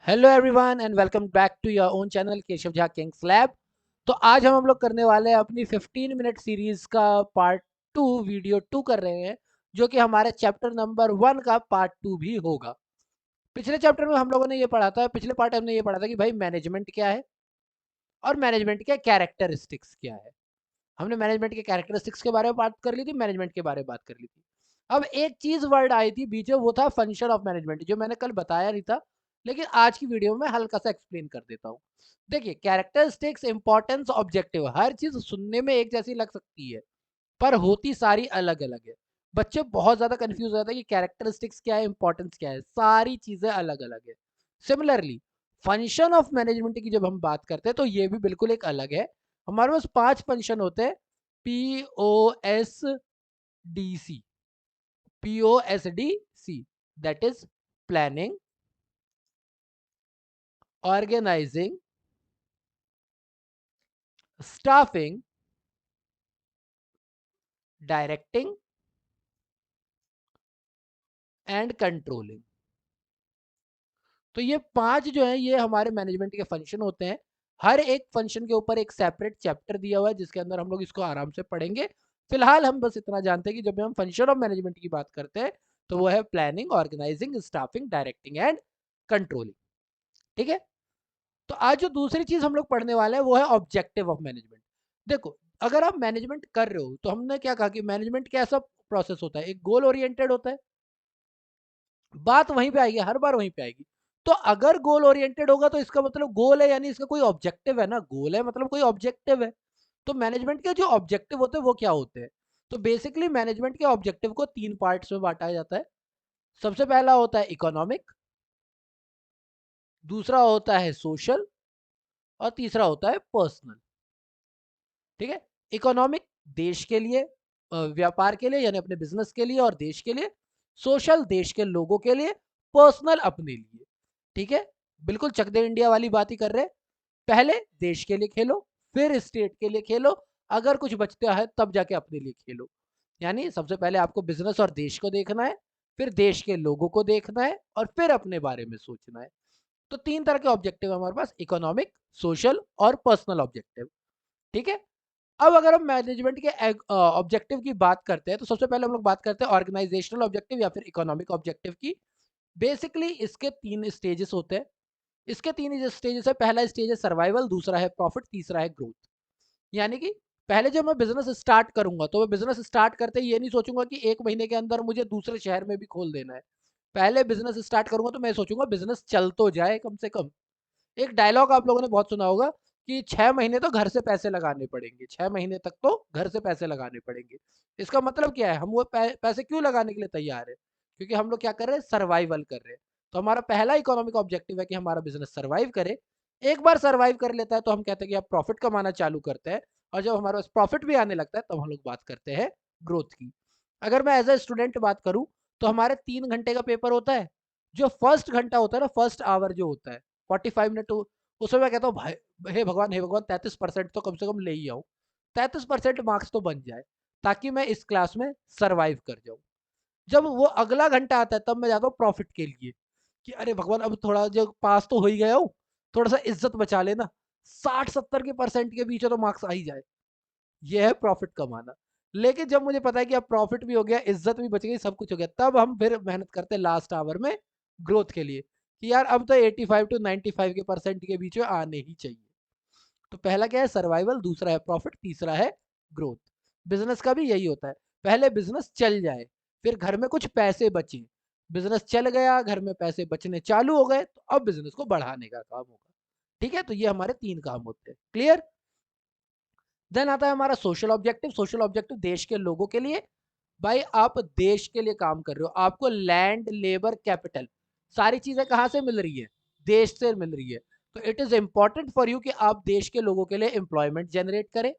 Hello everyone and welcome back to your own channel Keshav Jha kings lab. तो आज हम लोग करने वाले हैं अपनी 15 मिनट सीरीज का पार्ट 2 वीडियो 2 कर रहे हैं, जो कि हमारे चैप्टर नंबर 1 का पार्ट 2 भी होगा। पिछले चैप्टर में हम लोगों ने ये पढ़ा था, पिछले पार्ट हमने ये पढ़ा था कि भाई मैनेजमेंट क्या है और मैनेजमेंट के कैरेक्टरिस्टिक्स क्या है। हमने मैनेजमेंट के कैरेक्टरिस्टिक्स के बारे में बात कर ली थी, मैनेजमेंट के बारे में बात कर ली थी। अब एक चीज वर्ड आई थी बीच में, वो था फंक्शन ऑफ मैनेजमेंट, जो मैंने कल बताया नहीं था, लेकिन आज की वीडियो में मैं हल्का सा एक्सप्लेन कर देता हूँ। देखिए, कैरेक्टरिस्टिक्स, इंपॉर्टेंस, ऑब्जेक्टिव, हर चीज सुनने में एक जैसी लग सकती है पर होती सारी अलग अलग है। बच्चे बहुत ज्यादा कंफ्यूज हो जाते हैं कि कैरेक्टरिस्टिक्स क्या है, इंपॉर्टेंस क्या है, सारी चीजें अलग अलग है। सिमिलरली फंक्शन ऑफ मैनेजमेंट की जब हम बात करते हैं तो ये भी बिल्कुल एक अलग है। हमारे पास 5 फंक्शन होते हैं, POSDC, POSDC, that is planning, organizing, staffing, directing and controlling. तो ये 5 जो है ये हमारे मैनेजमेंट के फंक्शन होते हैं। हर एक फंक्शन के ऊपर एक सेपरेट चैप्टर दिया हुआ है जिसके अंदर हम लोग इसको आराम से पढ़ेंगे। फिलहाल हम बस इतना जानते हैं कि जब हम फंक्शन ऑफ मैनेजमेंट की बात करते हैं तो वो है planning, organizing, staffing, directing and controlling. ठीक है। तो आज जो दूसरी चीज हम लोग पढ़ने वाले हैं वो है ऑब्जेक्टिव ऑफ मैनेजमेंट। देखो, अगर आप मैनेजमेंट कर रहे हो तो हमने क्या कहा कि मैनेजमेंट कैसा प्रोसेस होता है, एक गोल ओरिएंटेड होता है। बात वहीं पे आएगी, हर बार वहीं पे आएगी। तो अगर गोल ओरिएंटेड होगा तो इसका मतलब गोल है, यानी इसका कोई ऑब्जेक्टिव है ना, गोल है मतलब कोई ऑब्जेक्टिव है। तो मैनेजमेंट के जो ऑब्जेक्टिव होते हैं वो क्या होते हैं? तो बेसिकली मैनेजमेंट के ऑब्जेक्टिव को 3 पार्ट्स में बांटा जाता है। सबसे पहला होता है इकोनॉमिक, दूसरा होता है सोशल और तीसरा होता है पर्सनल। ठीक है। इकोनॉमिक देश के लिए, व्यापार के लिए यानी अपने बिजनेस के लिए और देश के लिए। सोशल देश के लोगों के लिए। पर्सनल अपने लिए। ठीक है। बिल्कुल चक दे इंडिया वाली बात ही कर रहे हैं। पहले देश के लिए खेलो, फिर स्टेट के लिए खेलो, अगर कुछ बचता है तब जाके अपने लिए खेलो। यानी सबसे पहले आपको बिजनेस और देश को देखना है, फिर देश के लोगों को देखना है और फिर अपने बारे में सोचना है। तो 3 तरह के ऑब्जेक्टिव है हमारे पास, इकोनॉमिक, सोशल और पर्सनल ऑब्जेक्टिव। ठीक है। अब अगर हम मैनेजमेंट के ऑब्जेक्टिव की बात करते हैं तो सबसे पहले हम लोग बात करते हैं ऑर्गेनाइजेशनल ऑब्जेक्टिव या फिर इकोनॉमिक ऑब्जेक्टिव की। बेसिकली इसके 3 स्टेजेस होते हैं। इसके 3 स्टेजेस है। पहला स्टेज है सर्वाइवल, दूसरा है प्रॉफिट, तीसरा है ग्रोथ। यानी कि पहले जब मैं बिजनेस स्टार्ट करूंगा तो मैं बिजनेस स्टार्ट करते ही ये नहीं सोचूंगा कि 1 महीने के अंदर मुझे दूसरे शहर में भी खोल देना है। पहले बिजनेस स्टार्ट करूंगा तो मैं सोचूंगा बिजनेस चल तो जाए कम से कम। एक डायलॉग आप लोगों ने बहुत सुना होगा कि 6 महीने तो घर से पैसे लगाने पड़ेंगे, 6 महीने तक तो घर से पैसे लगाने पड़ेंगे। इसका मतलब क्या है, हम वो पैसे क्यों लगाने के लिए तैयार है? क्योंकि हम लोग क्या कर रहे हैं, सर्वाइवल कर रहे हैं। तो हमारा पहला इकोनॉमिक ऑब्जेक्टिव है कि हमारा बिजनेस सर्वाइव करे। एक बार सर्वाइव कर लेता है तो हम कहते हैं कि आप प्रॉफिट कमाना चालू करते हैं। और जब हमारे पास प्रॉफिट भी आने लगता है तब हम लोग बात करते हैं ग्रोथ की। अगर मैं एज ए स्टूडेंट बात करूं तो हमारे 3 घंटे का पेपर होता है। जो फर्स्ट घंटा होता है ना, फर्स्ट आवर जो होता है, 45 मिनट, उसमें मैं कहता हूँ भाई, हे भगवान, हे भगवान, 33% तो कम से कम ले ही आऊँ। 33% मार्क्स तो बन जाए ताकि मैं इस क्लास में सरवाइव कर जाऊँ। जब वो अगला घंटा आता है तब मैं जाता हूँ प्रॉफिट के लिए कि अरे भगवान, अब थोड़ा जो पास तो हो ही गया हूँ, थोड़ा सा इज्जत बचा लेना, 60-70 के % के बीच तो मार्क्स आ ही जाए। ये है प्रॉफिट कमाना। लेकिन जब मुझे पता है कि अब प्रॉफिट भी हो गया, इज्जत भी बच गई, सब कुछ हो गया, तब हम फिर मेहनत करते हैं लास्ट आवर में ग्रोथ के लिए कि यार अब तो 85 to 95 % के बीच में आने ही चाहिए। तो पहला क्या है, सर्वाइवल, दूसरा है प्रॉफिट, तीसरा है ग्रोथ। बिजनेस का भी यही होता है, पहले बिजनेस चल जाए, फिर घर में कुछ पैसे बचे। बिजनेस चल गया, घर में पैसे बचने चालू हो गए, तो अब बिजनेस को बढ़ाने का काम होगा। ठीक है। तो ये हमारे 3 काम होते हैं। क्लियर? देन आता है हमारा सोशल ऑब्जेक्टिव। सोशल ऑब्जेक्टिव देश के लोगों के लिए। भाई आप देश के लिए काम कर रहे हो, आपको लैंड, लेबर, कैपिटल, सारी चीजें कहां से मिल रही है? देश से मिल रही है। तो it is important for you कि आप देश के लोगों के लिए एम्प्लॉयमेंट जनरेट करें।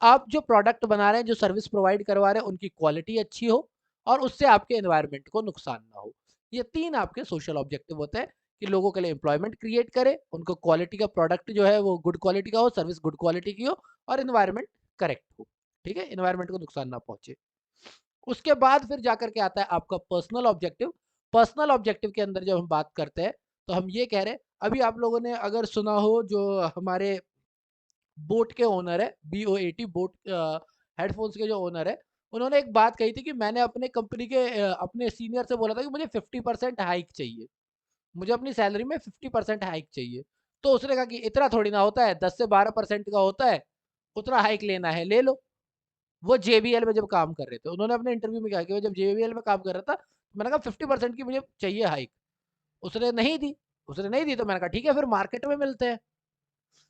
आप जो प्रोडक्ट बना रहे हैं, जो सर्विस प्रोवाइड करवा रहे हैं, उनकी क्वालिटी अच्छी हो और उससे आपके एनवायरमेंट को नुकसान ना हो। ये 3 आपके सोशल ऑब्जेक्टिव होते हैं कि लोगों के लिए एम्प्लॉयमेंट क्रिएट करे, उनको क्वालिटी का प्रोडक्ट जो है वो गुड क्वालिटी का हो, सर्विस गुड क्वालिटी की हो और एनवायरमेंट करेक्ट हो। ठीक है, एनवायरमेंट को नुकसान ना पहुंचे। उसके बाद फिर जाकर के आता है आपका पर्सनल ऑब्जेक्टिव। पर्सनल ऑब्जेक्टिव के अंदर जब हम बात करते हैं तो हम ये कह रहे हैं, अभी आप लोगों ने अगर सुना हो, जो हमारे बोट के ओनर है, BOAT, बोट हेडफ़ोन्स के जो ओनर है, उन्होंने एक बात कही थी कि मैंने अपने कंपनी के अपने सीनियर से बोला था कि मुझे 50% हाइक चाहिए। मुझे अपनी सैलरी में 50% हाइक चाहिए। तो उसने कहा कि इतना थोड़ी ना होता है, 10 से 12% का होता है, उतना हाइक लेना है, ले लो। वो JBL में जब काम कर रहे थे, उन्होंने अपने इंटरव्यू में कहा कि वो जब JBL में काम कर रहा था, मैंने कहा 50% की मुझे चाहिए हाइक। उसने नहीं दी, उसने नहीं दी, तो मैंने कहा ठीक है, फिर मार्केट में मिलते हैं।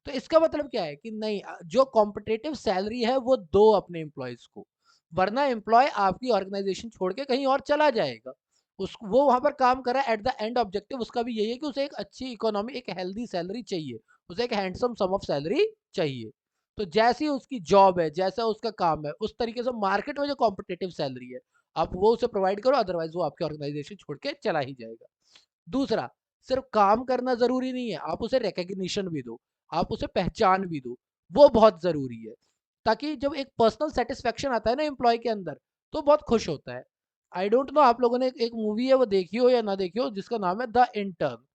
तो इसका मतलब क्या है कि नहीं, जो कॉम्पिटिटिव सैलरी है वो दो अपने एम्प्लॉयज को, वरना एम्प्लॉय आपकी ऑर्गेनाइजेशन छोड़ के कहीं और चला जाएगा। उस वो वहां पर काम कर रहा है, एट द एंड ऑब्जेक्टिव उसका भी यही है कि उसे एक अच्छी इकोनॉमी, एक हेल्दी सैलरी चाहिए, उसे एक हैंडसम सम ऑफ सैलरी चाहिए। तो जैसी उसकी जॉब है, जैसा उसका काम है, उस तरीके से मार्केट में जो कॉम्पिटिटिव सैलरी है, आप वो उसे प्रोवाइड करो, अदरवाइज वो आपकी ऑर्गेनाइजेशन छोड़ के चला ही जाएगा। दूसरा, सिर्फ काम करना ज़रूरी नहीं है, आप उसे रिकॉग्निशन भी दो, आप उसे पहचान भी दो, वो बहुत ज़रूरी है। ताकि जब एक पर्सनल सैटिस्फैक्शन आता है ना एम्प्लॉय के अंदर, तो बहुत खुश होता है। आई डोंट नो आप लोगों ने एक मूवी है वो देखी हो या ना देखी हो, जिसका नाम है the intern.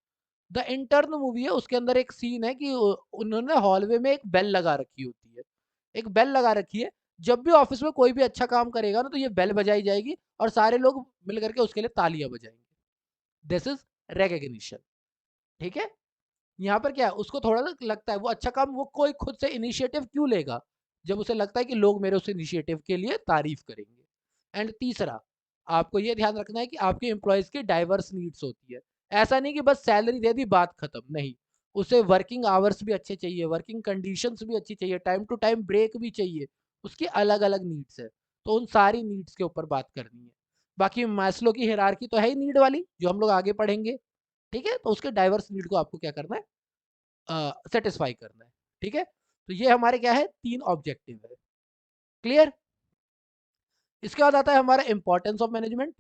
The intern movie है, उसके अंदर एक सीन है कि उन्होंने हॉलवे में एक बेल लगा रखी होती है। एक बेल लगा रखी है, जब भी ऑफिस में कोई भी अच्छा काम करेगा ना, तो ये बेल बजाई जाएगी और सारे लोग मिल करके उसके लिए तालियां बजाएंगे। This is recognition. ठीक है। यहाँ पर क्या है, उसको थोड़ा सा लगता है वो अच्छा काम वो कोई खुद से इनिशिएटिव क्यों लेगा, जब उसे लगता है कि लोग मेरे उस इनिशिएटिव के लिए तारीफ करेंगे। एंड तीसरा, आपको ये ध्यान रखना है कि आपके एम्प्लॉयज की डाइवर्स नीड्स होती है। ऐसा नहीं कि बस सैलरी दे दी बात खत्म, नहीं, उसे वर्किंग आवर्स भी अच्छे चाहिए, वर्किंग कंडीशंस भी अच्छी चाहिए, टाइम टू टाइम ब्रेक भी चाहिए, उसकी अलग अलग नीड्स है। तो उन सारी नीड्स के ऊपर बात करनी है। बाकी मैस्लो की हायरार्की तो है ही नीड वाली, जो हम लोग आगे पढ़ेंगे। ठीक है, तो उसके डाइवर्स नीड को आपको क्या करना है, सेटिस्फाई करना है। ठीक है, तो ये हमारे क्या है, 3 ऑब्जेक्टिव है। क्लियर। इसके बाद आता है हमारा इंपॉर्टेंस ऑफ मैनेजमेंट।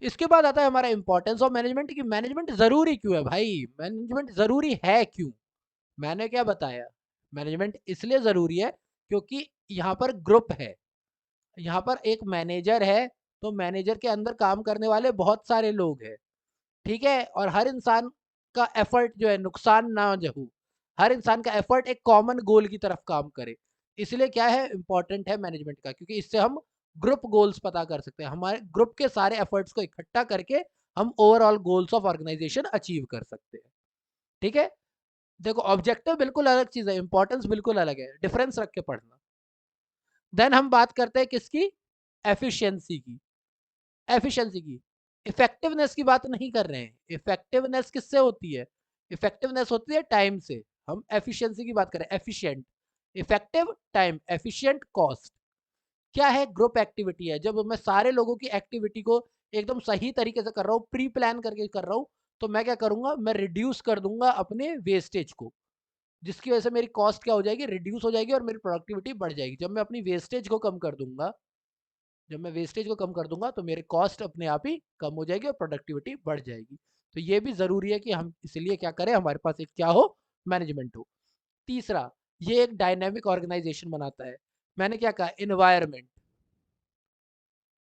इसके बाद आता है हमारा इंपॉर्टेंस ऑफ मैनेजमेंट, कि मैनेजमेंट जरूरी क्यों है भाई, मैनेजमेंट जरूरी है क्यों। मैंने क्या बताया, मैनेजमेंट इसलिए जरूरी है क्योंकि यहाँ पर ग्रुप है, यहाँ पर एक मैनेजर है, तो मैनेजर के अंदर काम करने वाले बहुत सारे लोग हैं। ठीक है, और हर इंसान का एफर्ट जो है नुकसान ना हो, हर इंसान का एफर्ट एक कॉमन गोल की तरफ काम करे। इसलिए क्या है, इंपॉर्टेंट है मैनेजमेंट का, क्योंकि इससे हम ग्रुप गोल्स पता कर सकते हैं, हमारे ग्रुप के सारे एफर्ट्स को इकट्ठा करके हम overall goals of organization achieve कर सकते हैं। ठीक है। देखो, ऑब्जेक्टिव बिल्कुल अलग चीज है, इंपॉर्टेंस बिल्कुल अलग है, डिफरेंस रख के पढ़ना। देन हम बात करते हैं किसकी, एफिशिएंसी की। एफिशिएंसी की, इफेक्टिवनेस की बात नहीं कर रहे हैं। इफेक्टिवनेस किससे होती है, इफेक्टिवनेस होती है टाइम से। हम एफिशिएंसी की बात करें, efficient, effective time, efficient cost. क्या है, ग्रुप एक्टिविटी है, जब मैं सारे लोगों की एक्टिविटी को एकदम सही तरीके से कर रहा हूँ, प्री प्लान करके कर रहा हूँ, तो मैं क्या करूंगा, मैं रिड्यूस कर दूंगा अपने वेस्टेज को, जिसकी वजह से मेरी कॉस्ट क्या हो जाएगी, रिड्यूस हो जाएगी और मेरी प्रोडक्टिविटी बढ़ जाएगी। जब मैं अपनी वेस्टेज को कम कर दूंगा, जब मैं वेस्टेज को कम कर दूंगा, तो मेरे कॉस्ट अपने आप ही कम हो जाएगी और प्रोडक्टिविटी बढ़ जाएगी। तो ये भी ज़रूरी है कि हम इसलिए क्या करें, हमारे पास एक क्या हो, मैनेजमेंट हो। तीसरा, ये एक डायनेमिक ऑर्गेनाइजेशन बनाता है। मैंने क्या कहा, इन्वायरमेंट।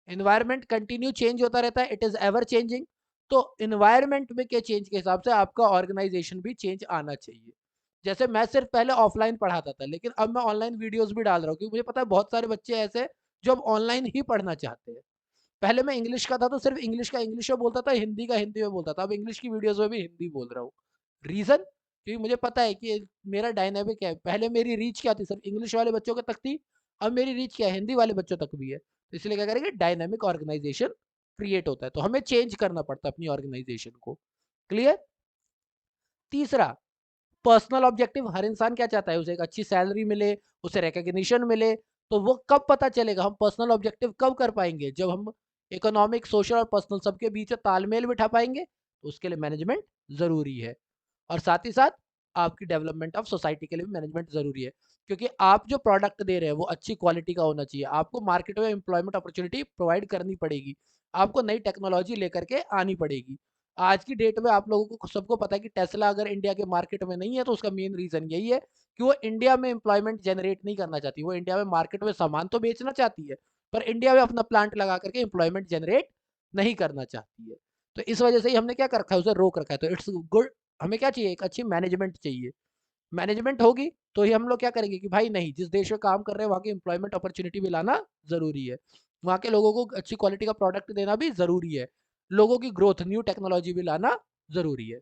इन्वायरमेंट कंटिन्यू चेंज होता रहता है, इट इज़ एवर चेंजिंग। तो इन्वायरमेंट में के चेंज के हिसाब से आपका ऑर्गेनाइजेशन भी चेंज आना चाहिए। जैसे मैं सिर्फ पहले ऑफलाइन पढ़ाता था, लेकिन अब मैं ऑनलाइन वीडियोस भी डाल रहा हूँ, क्योंकि मुझे पता है बहुत सारे बच्चे ऐसे हैं जो अब ऑनलाइन ही पढ़ना चाहते हैं। पहले मैं इंग्लिश का था, तो सिर्फ इंग्लिश का इंग्लिश में बोलता था, हिंदी का हिंदी में बोलता था। अब इंग्लिश की वीडियोस में भी हिंदी बोल रहा हूँ। रीजन, क्योंकि मुझे पता है कि मेरा डायनेमिक है। पहले मेरी रीच क्या थी, सिर्फ इंग्लिश वाले बच्चों तक थी, अब मेरी रीच क्या है, हिंदी वाले बच्चों तक भी है। तो इसलिए क्या करेंगे, डायनेमिक ऑर्गेनाइजेशन क्रिएट होता है, तो हमें चेंज करना पड़ता है अपनी ऑर्गेनाइजेशन को। क्लियर। तीसरा, पर्सनल ऑब्जेक्टिव। हर इंसान क्या चाहता है, उसे एक अच्छी सैलरी मिले, उसे रिकग्निशन मिले। तो वो कब पता चलेगा, हम पर्सनल ऑब्जेक्टिव कब कर पाएंगे, जब हम इकोनॉमिक, सोशल और पर्सनल सबके बीच में तालमेल बिठा पाएंगे। तो उसके लिए मैनेजमेंट जरूरी है। और साथ ही साथ आपकी डेवलपमेंट ऑफ सोसाइटी के लिए भी मैनेजमेंट जरूरी है, क्योंकि आप जो प्रोडक्ट दे रहे हैं वो अच्छी क्वालिटी का होना चाहिए। आपको मार्केट में एम्प्लॉयमेंट अपॉर्चुनिटी प्रोवाइड करनी पड़ेगी, आपको नई टेक्नोलॉजी लेकर के आनी पड़ेगी। आज की डेट में आप लोगों को सबको पता है कि टेस्ला अगर इंडिया के मार्केट में नहीं है, तो उसका मेन रीजन यही है कि वो इंडिया में एम्प्लॉयमेंट जनरेट नहीं करना चाहती, वो इंडिया में मार्केट में सामान तो बेचना चाहती है, पर इंडिया में अपना प्लांट लगा करके एम्प्लॉयमेंट जनरेट नहीं करना चाहती है। तो इस वजह से ही हमने क्या कर रखा है, उसे रोक रखा है। तो इट्स गुड, हमें क्या चाहिए, एक अच्छी मैनेजमेंट चाहिए। मैनेजमेंट होगी तो ही हम लोग क्या करेंगे कि भाई नहीं, जिस देश में काम कर रहे हैं वहाँ की एम्प्लॉयमेंट अपॉर्चुनिटी भी लाना ज़रूरी है। वहाँ के लोगों को अच्छी क्वालिटी का प्रोडक्ट देना भी ज़रूरी है। लोगों की ग्रोथ, न्यू टेक्नोलॉजी भी लाना ज़रूरी है।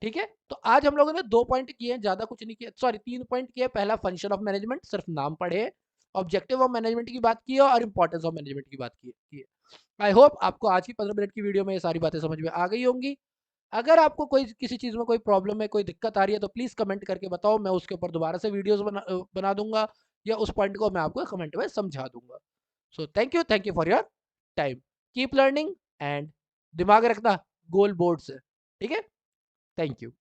ठीक है? तो आज हम लोगों ने 2 पॉइंट किए हैं, ज़्यादा कुछ नहीं किया, सॉरी 3 पॉइंट किए। पहला फंक्शन ऑफ मैनेजमेंट, सिर्फ नाम पढ़े हैं। ऑब्जेक्टिव ऑफ मैनेजमेंट की बात की है और इंपॉर्टेंस ऑफ मैनेजमेंट की बात की है। आई होप आपको आज की 15 मिनट की वीडियो में ये सारी बातें समझ में आ गई होंगी। अगर आपको कोई किसी चीज़ में कोई प्रॉब्लम है, कोई दिक्कत आ रही है तो प्लीज़ कमेंट करके बताओ, मैं उसके ऊपर दोबारा से वीडियोज़ बना दूँगा या उस पॉइंट को मैं आपको कमेंट में समझा दूँगा। So thank you for your time. Keep learning and दिमाग रखना, गोल बोर्ड से, ठीक है? Thank you.